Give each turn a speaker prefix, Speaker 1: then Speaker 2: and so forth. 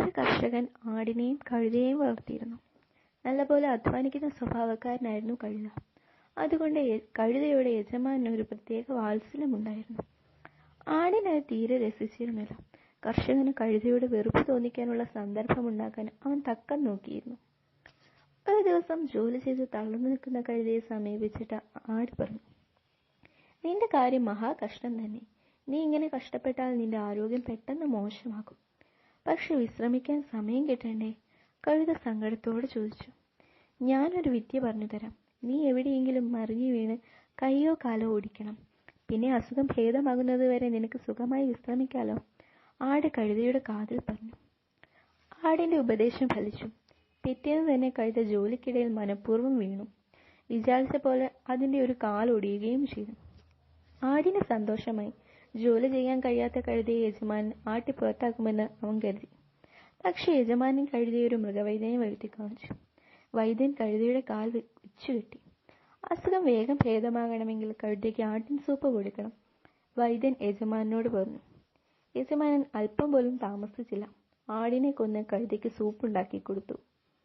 Speaker 1: ഒരു കർഷകൻ ആടിനെയും കഴുതയെയും വളർത്തിയിരുന്നു. നല്ലപോലെ അധ്വാനിക്കുന്ന സ്വഭാവക്കാരനായിരുന്നു കഴുത. അതുകൊണ്ട് കഴുതയുടെ യജമാനന് ഒരു പ്രത്യേക വാത്സല്യമുണ്ടായിരുന്നു. ആടിനത് തീരെ രസിച്ചിരുന്നില്ല. കർഷകന് കഴുതയോട് വെറുപ്പ് തോന്നിക്കാനുള്ള സന്ദർഭമുണ്ടാക്കാൻ അവൻ തക്കം നോക്കിയിരുന്നു. ഒരു ദിവസം ജോലി ചെയ്ത് തളർന്നു നിൽക്കുന്ന കഴുതയെ സമീപിച്ചിട്ട് ആട് പറഞ്ഞു, നിന്റെ കാര്യം മഹാകഷ്ടം തന്നെ. നീ ഇങ്ങനെ കഷ്ടപ്പെട്ടാൽ നിന്റെ ആരോഗ്യം പെട്ടെന്ന് മോശമാകും. പക്ഷെ വിശ്രമിക്കാൻ സമയം കിട്ടണ്ടേ? കഴുത സങ്കടത്തോടെ ചോദിച്ചു. ഞാനൊരു വിദ്യ പറഞ്ഞു തരാം. നീ എവിടെയെങ്കിലും മറിഞ്ഞു വീണ് കൈയോ കാലോ ഓടിക്കണം. പിന്നെ അസുഖം ഭേദമാകുന്നത് വരെ നിനക്ക് സുഖമായി വിശ്രമിക്കാലോ. ആട് കഴുതയുടെ കാതിൽ പറഞ്ഞു. ആടിന്റെ ഉപദേശം ഫലിച്ചു. പിറ്റേന്ന് തന്നെ കഴുത ജോലിക്കിടയിൽ മനഃപൂർവ്വം വീണു. വിചാരിച്ച പോലെ അതിന്റെ ഒരു കാൽ ഒടിയുകയും ചെയ്തു. ആടിന് സന്തോഷമായി. ജോലി ചെയ്യാൻ കഴിയാത്ത കഴുതയെ യജമാനൻ ആട്ടി പുറത്താക്കുമെന്ന് അവൻ കരുതി. പക്ഷെ യജമാനൻ കഴുതയെ ഒരു മൃഗവൈദ്യനെ വരുത്തി കാണിച്ചു. വൈദ്യൻ കഴുതയുടെ കാൽ വെച്ചുകെട്ടി. അസുഖം വേഗം ഭേദമാകണമെങ്കിൽ കഴുതയ്ക്ക് ആട്ടിൻ സൂപ്പ് കൊടുക്കണം. വൈദ്യൻ യജമാനനോട് പറഞ്ഞു. യജമാനൻ അല്പം പോലും താമസിച്ചില്ല. ആടിനെ കൊന്ന് കഴുതയ്ക്ക് സൂപ്പുണ്ടാക്കി കൊടുത്തു.